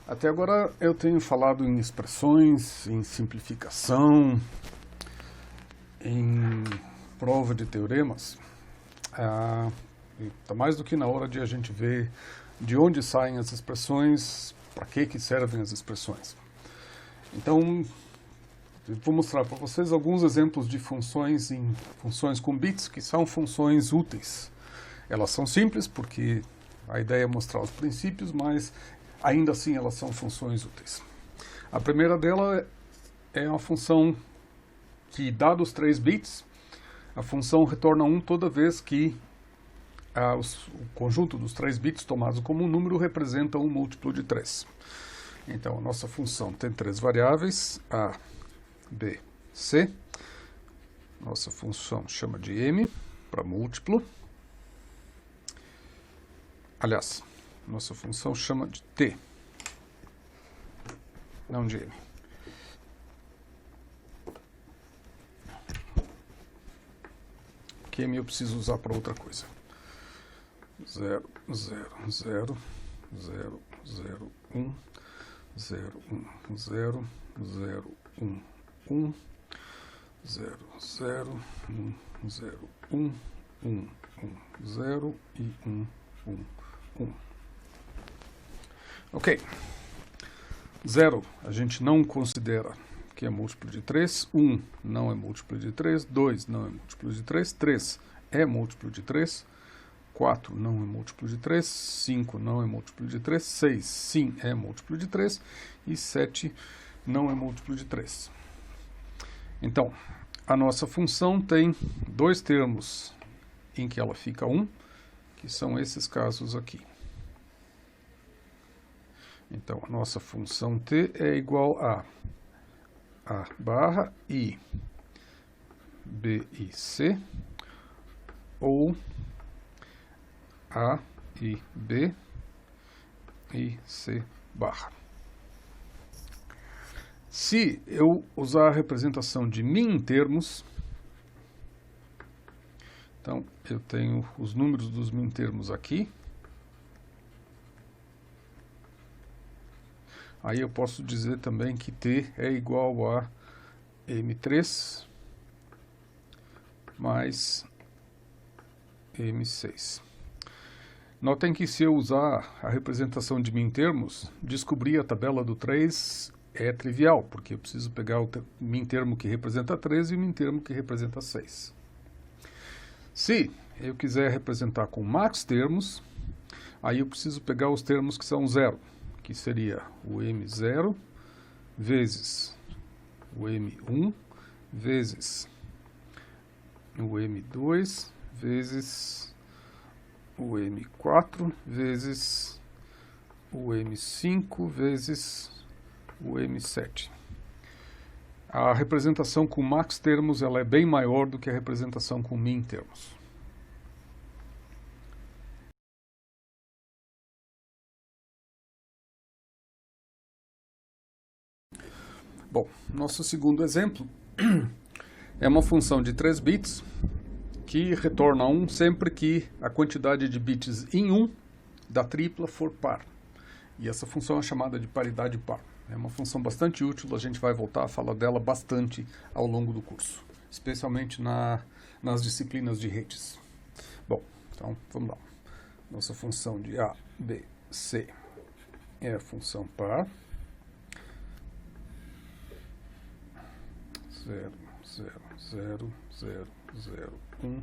Até agora eu tenho falado em expressões, em simplificação, em prova de teoremas. Está mais do que na hora de a gente ver de onde saem as expressões, para que servem as expressões. Então, eu vou mostrar para vocês alguns exemplos de funções em funções com bits, que são funções úteis. Elas são simples, porque a ideia é mostrar os princípios, mas ainda assim elas são funções úteis. A primeira dela é uma função que, dados 3 bits, a função retorna 1 toda vez que o conjunto dos 3 bits tomados como um número representa um múltiplo de 3. Então, a nossa função tem 3 variáveis, A, B, C. Nossa função chama de M, para múltiplo. Aliás, nossa função chama de T, não de M. Que M eu preciso usar para outra coisa. 0, 0, 0, 0, 0, 1, 0, 1, 0, 0, 1, 1, 0, 0, 1, 0, 1, 1, 1, 0 e 1, 1, 1. Ok. 0 a gente não considera que é múltiplo de 3, 1 não é múltiplo de 3, 2 não é múltiplo de 3, 3 é múltiplo de 3, 4 não é múltiplo de 3, 5 não é múltiplo de 3, 6 sim é múltiplo de 3 e 7 não é múltiplo de 3. Então, a nossa função tem dois termos em que ela fica 1, que são esses casos aqui. Então, a nossa função t é igual a barra i, b e c, ou a e b e c barra. Se eu usar a representação de min em termos, então eu tenho os números dos min termos aqui. Aí eu posso dizer também que t é igual a m3 mais m6. Notem que se eu usar a representação de min termos, descobrir a tabela do 3 é trivial, porque eu preciso pegar o min termo que representa 3 e o min termo que representa 6. Se eu quiser representar com max termos, aí eu preciso pegar os termos que são 0, que seria o M0 vezes o M1 vezes o M2 vezes o M4 vezes o M5 vezes o M7. A representação com max termos ela é bem maior do que a representação com min termos. Bom, nosso segundo exemplo é uma função de 3 bits que retorna 1 sempre que a quantidade de bits em 1 da tripla for par. E essa função é chamada de paridade par. É uma função bastante útil, a gente vai voltar a falar dela bastante ao longo do curso, especialmente nas disciplinas de redes. Bom, então vamos lá. Nossa função de A, B, C é a função par. 0, 0, 0, 0, 0, 1,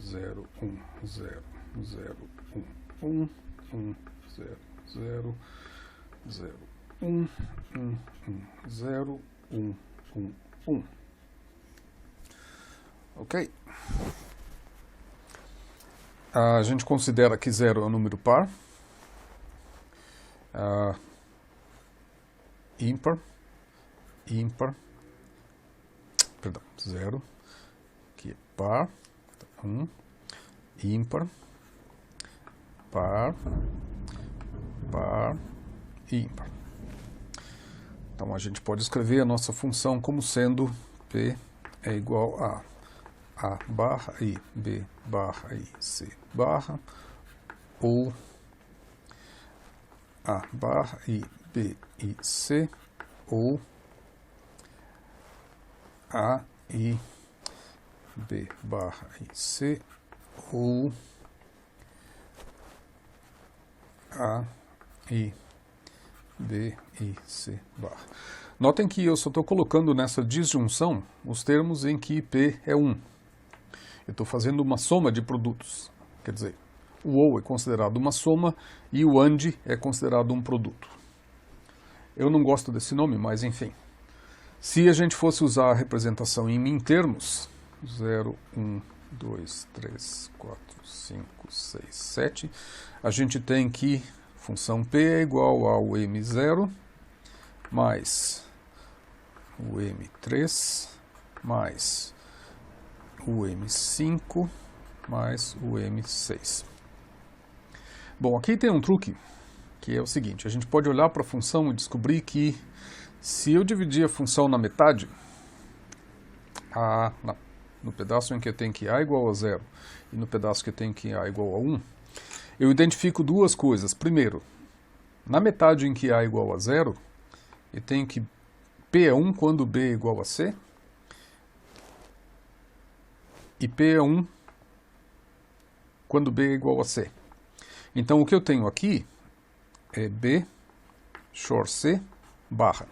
0, 1, 0, 0, 1, 1, 1, 0, 0, 0, 1, 1, 1, 0, 1, 1, 1. Ok? A gente considera que 0 é um número par, ímpar, ímpar, perdão, 0, aqui é par, 1, ímpar, par, par e ímpar. Então a gente pode escrever a nossa função como sendo P é igual a barra I, B barra I, C barra, ou A barra I, B e C, ou A e B barra e C, ou A e B e C barra. Notem que eu só estou colocando nessa disjunção os termos em que P é 1. Eu estou fazendo uma soma de produtos. Quer dizer, o OU é considerado uma soma e o AND é considerado um produto. Eu não gosto desse nome, mas enfim. Se a gente fosse usar a representação em mintermos, 0, 1, 2, 3, 4, 5, 6, 7, a gente tem que função P é igual ao M0 mais o M3 mais o M5 mais o M6. Bom, aqui tem um truque, que é o seguinte: a gente pode olhar para a função e descobrir que se eu dividir a função na metade, no pedaço em que eu tenho que A igual a 0 e no pedaço que eu tenho que A igual a 1, eu identifico duas coisas. Primeiro, na metade em que A é igual a 0, eu tenho que P é 1 quando B é igual a C, e P é 1 quando B é igual a C. Então, o que eu tenho aqui é B XOR C barra,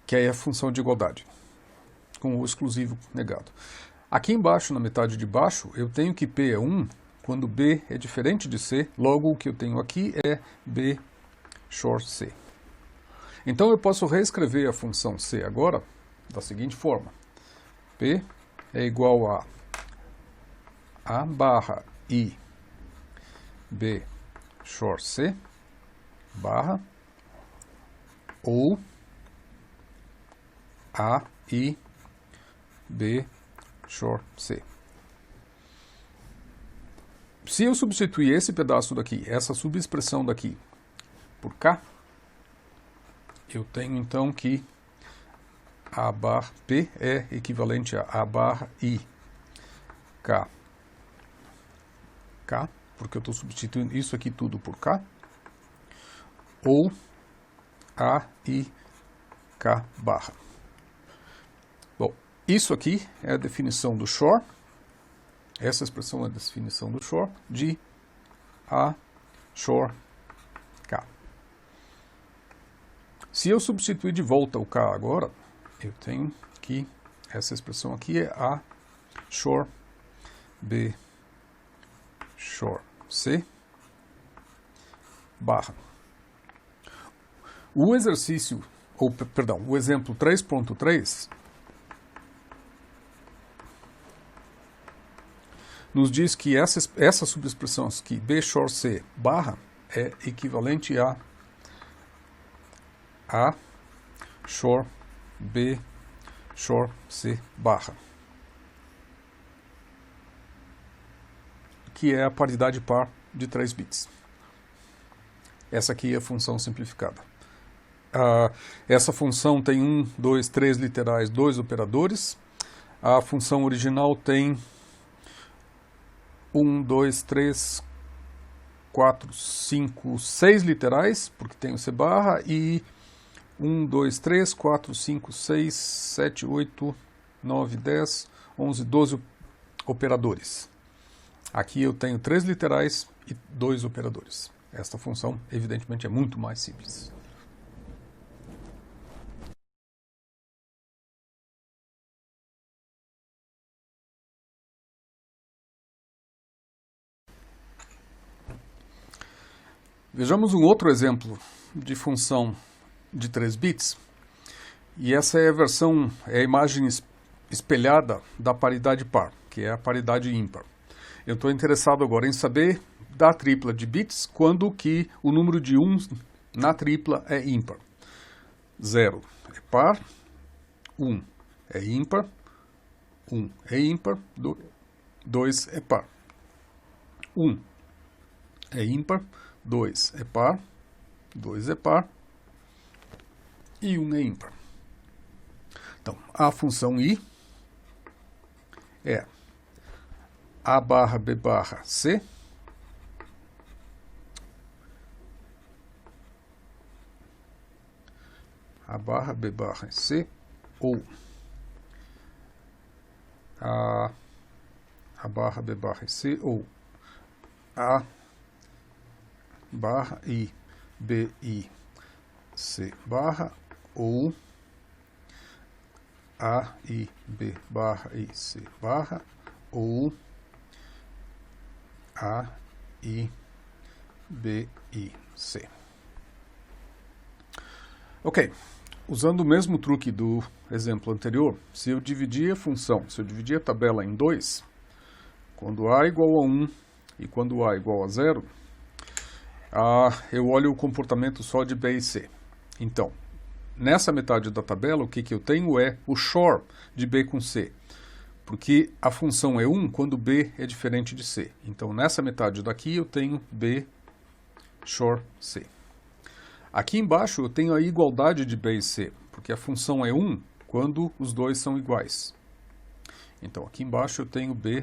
que é a função de igualdade, com o exclusivo negado. Aqui embaixo, na metade de baixo, eu tenho que P é 1 quando B é diferente de C, logo o que eu tenho aqui é B XOR C. Então eu posso reescrever a função C agora da seguinte forma: P é igual a A barra I B XOR C barra ou A I B XOR C. Se eu substituir esse pedaço daqui, essa subexpressão daqui, por K, eu tenho então que A barra P é equivalente a A barra I K, K, porque eu estou substituindo isso aqui tudo por K, ou A I K barra. Bom, isso aqui é a definição do XOR, essa expressão é a definição do XOR de A XOR K. Se eu substituir de volta o K agora, eu tenho que essa expressão aqui é A XOR B XOR C barra. O exercício, o exemplo 3.3 nos diz que essa subexpressão aqui, B XOR C barra, é equivalente a A XOR B XOR C barra, que é a paridade par de 3 bits. Essa aqui é a função simplificada. Essa função tem 1, 2, 3 literais, 2 operadores. A função original tem 1, 2, 3, 4, 5, 6 literais, porque tem o C barra, e 1, 2, 3, 4, 5, 6, 7, 8, 9, 10, 11, 12 operadores. Aqui eu tenho 3 literais e 2 operadores. Esta função, evidentemente, é muito mais simples. Vejamos um outro exemplo de função de 3 bits. E essa é a versão, é a imagem espelhada da paridade par, que é a paridade ímpar. Eu estou interessado agora em saber da tripla de bits quando que o número de 1 na tripla é ímpar. 0 é par, 1 é ímpar, 1 é ímpar, 2 é par. 1 é ímpar, 2 é par, 2 é par e 1 é ímpar. Então, a função I é A barra B barra C barra B barra C, ou A barra B barra C, ou A barra I B I C barra, ou A I B barra I C barra, ou A I B I C. Ok, usando o mesmo truque do exemplo anterior, se eu dividir a tabela em 2, quando A igual a 1 e quando A igual a 0, eu olho o comportamento só de B e C. Então, nessa metade da tabela, o que eu tenho é o XOR de B com C, porque a função é 1 quando B é diferente de C. Então, nessa metade daqui, eu tenho B XOR C. Aqui embaixo eu tenho a igualdade de B e C, porque a função é 1 quando os dois são iguais. Então, aqui embaixo eu tenho B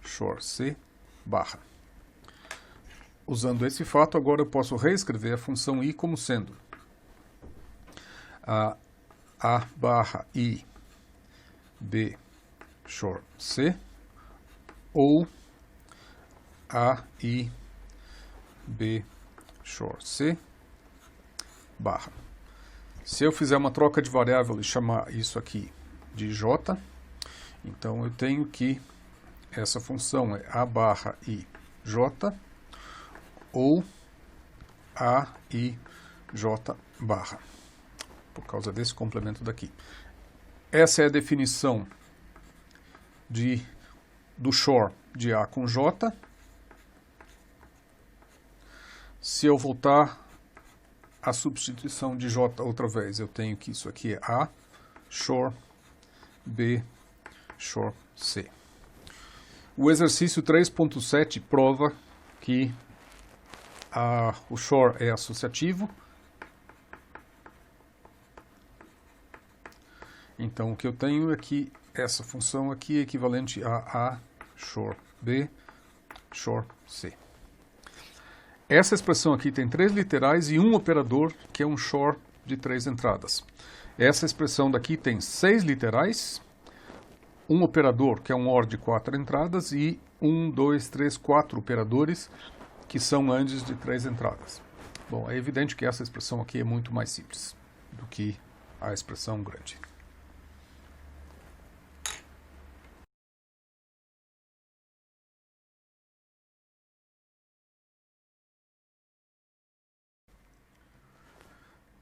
XOR C barra. Usando esse fato, agora eu posso reescrever a função I como sendo A barra I B XOR C, ou A I B XOR C barra. Se eu fizer uma troca de variável e chamar isso aqui de J, então eu tenho que essa função é A barra I J, ou A I J barra, por causa desse complemento daqui. Essa é a definição do XOR de A com J. Se eu voltar a substituição de J outra vez, eu tenho que isso aqui é A XOR B XOR C. O exercício 3.7 prova que o XOR é associativo. Então, o que eu tenho é que essa função aqui é equivalente a A XOR B XOR C. Essa expressão aqui tem 3 literais e um operador, que é um XOR de 3 entradas. Essa expressão daqui tem 6 literais, um operador, que é um OR de 4 entradas, e 1, 2, 3, 4 operadores, que são ANDs de 3 entradas. Bom, é evidente que essa expressão aqui é muito mais simples do que a expressão grande.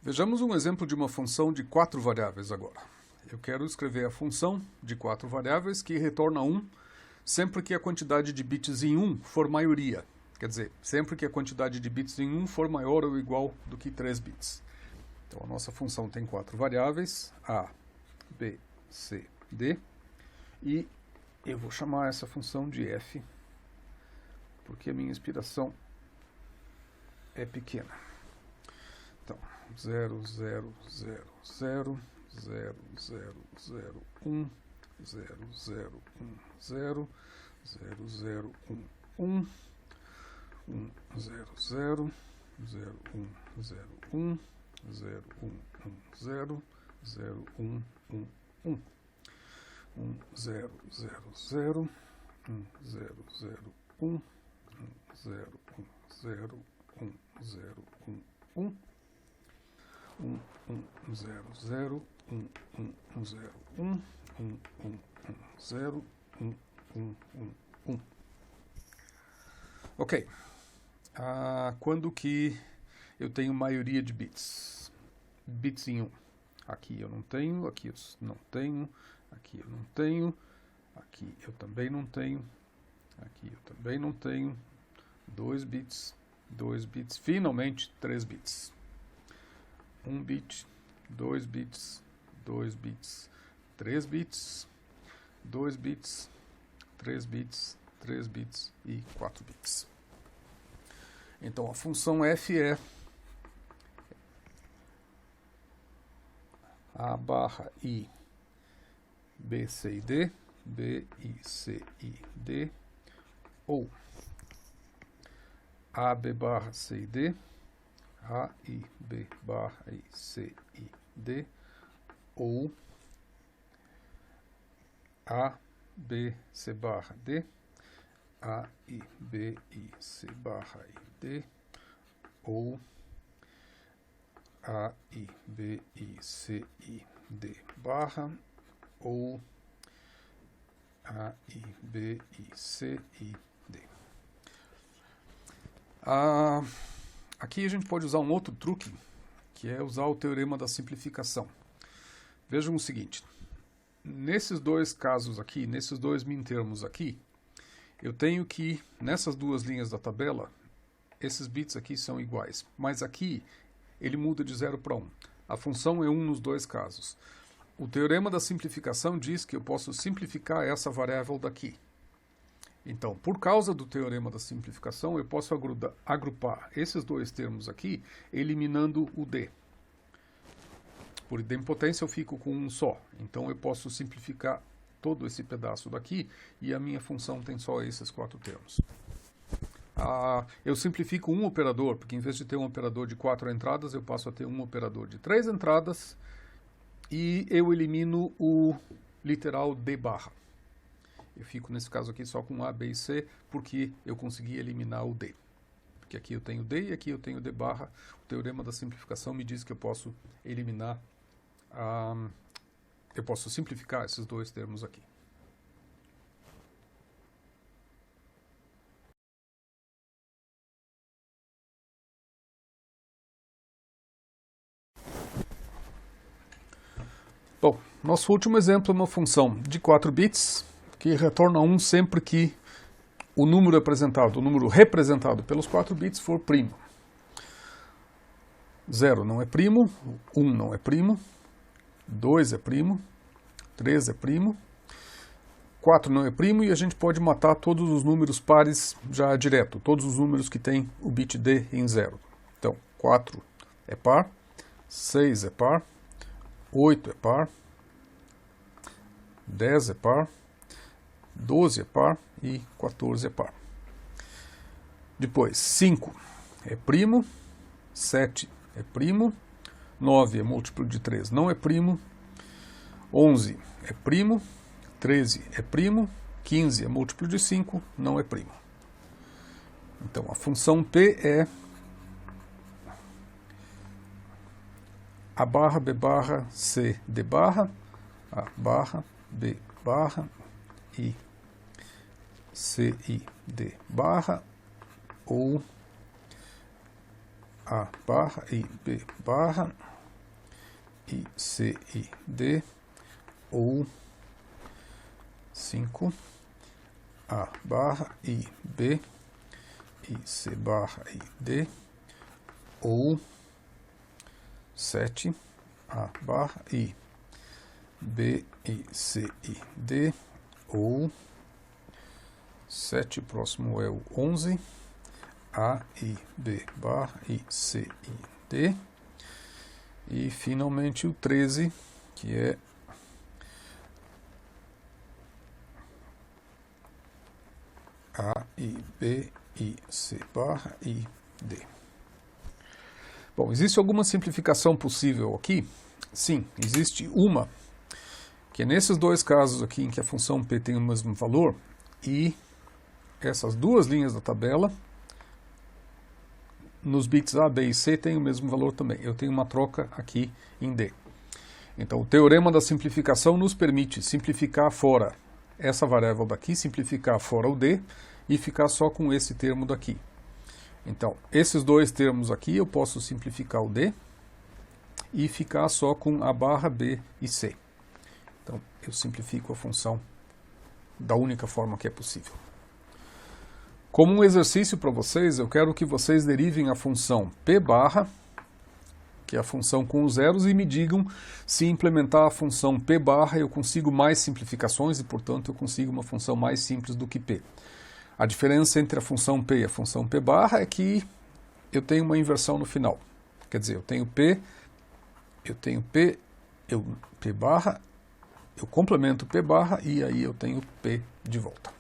Vejamos um exemplo de uma função de 4 variáveis agora. Eu quero escrever a função de 4 variáveis que retorna 1 sempre que a quantidade de bits em 1 for maioria. Quer dizer, sempre que a quantidade de bits em 1 for maior ou igual do que 3 bits. Então, a nossa função tem 4 variáveis, A, B, C, D, e eu vou chamar essa função de f, porque a minha inspiração é pequena. Então, 0, 0, 0, 0, 0, 0, 0, 1, 0, 0, 1, 0, 0, 0, 1, 1, 1, 0, 0, 0, 1, 0, 1, 0, 1, 1, 0, 0, 1, 1, 1, 1, 0, 0, 0, 1, 0, 0, 1, 1, 0, 1, 0, 1, 0, 1, 1, 1, 1, 0, 0, 1, 1, 0, 1, 1, 1, 0, 1, 1, 1, 1. Ok. Quando que eu tenho maioria de bits? Bits em 1. Aqui eu não tenho, aqui eu não tenho, aqui eu não tenho, aqui eu também não tenho, aqui eu também não tenho. 2 bits, 2 bits, finalmente 3 bits. 1 bit, 2 bits, 2 bits, 3 bits, 2 bits, 3 bits, 3 bits e 4 bits. Então a função f é A barra I B, C e D, B, I, C, I, D, ou A, B barra C e D, A, I, B barra I, C, I, D, ou A, B, C barra D, A, I, B, I, C barra I, D, ou A, I, B, I, C, I, D barra, ou A, I, B, I, C, I, D. Aqui a gente pode usar um outro truque, que é usar o teorema da simplificação. Vejam o seguinte, nesses dois casos aqui, nesses dois mintermos aqui, eu tenho que, nessas duas linhas da tabela, esses bits aqui são iguais, mas aqui ele muda de 0 para 1. A função é 1 nos dois casos. O teorema da simplificação diz que eu posso simplificar essa variável daqui. Então, por causa do teorema da simplificação, eu posso agrupar esses dois termos aqui, eliminando o D. Por idempotência, eu fico com um só. Então, eu posso simplificar todo esse pedaço daqui e a minha função tem só esses 4 termos. Eu simplifico um operador, porque em vez de ter um operador de 4 entradas, eu passo a ter um operador de 3 entradas e eu elimino o literal D barra. Eu fico, nesse caso aqui, só com A, B e C, porque eu consegui eliminar o D. Porque aqui eu tenho D e aqui eu tenho D barra. O teorema da simplificação me diz que eu posso eliminar, eu posso simplificar esses dois termos aqui. Bom, nosso último exemplo é uma função de 4 bits, que retorna 1 sempre que o número representado pelos 4 bits for primo. 0 não é primo, 1 não é primo, 2 é primo, 3 é primo, 4 não é primo e a gente pode matar todos os números pares já direto, todos os números que tem o bit D em 0. Então, 4 é par, 6 é par, 8 é par, 10 é par, 12 é par e 14 é par. Depois, 5 é primo, 7 é primo, 9 é múltiplo de 3, não é primo, 11 é primo, 13 é primo, 15 é múltiplo de 5, não é primo. Então, a função P é A barra, B barra, C, D barra, A barra, B barra, I, C, I, D barra, ou A barra, I, B barra, I, C, I, D, ou 5, A barra, I, B, I, C barra, I, D, ou 7, A barra, I, B, I, C, I, D, ou 7, próximo é o 11, A, I, B, barra, I, C, I, D, e finalmente o 13, que é A, I, B, I, C, barra, I, D. Bom, existe alguma simplificação possível aqui? Sim, existe uma, que é nesses dois casos aqui em que a função P tem o mesmo valor, e essas duas linhas da tabela, nos bits A, B e C, tem o mesmo valor também. Eu tenho uma troca aqui em D. Então, o teorema da simplificação nos permite simplificar fora essa variável daqui, simplificar fora o D, e ficar só com esse termo daqui. Então, esses dois termos aqui eu posso simplificar o D e ficar só com A barra, B e C. Então, eu simplifico a função da única forma que é possível. Como um exercício para vocês, eu quero que vocês derivem a função P barra, que é a função com os zeros, e me digam se implementar a função P barra eu consigo mais simplificações e, portanto, eu consigo uma função mais simples do que P. A diferença entre a função P e a função P barra é que eu tenho uma inversão no final. Quer dizer, eu tenho P barra, eu complemento P barra e aí eu tenho P de volta.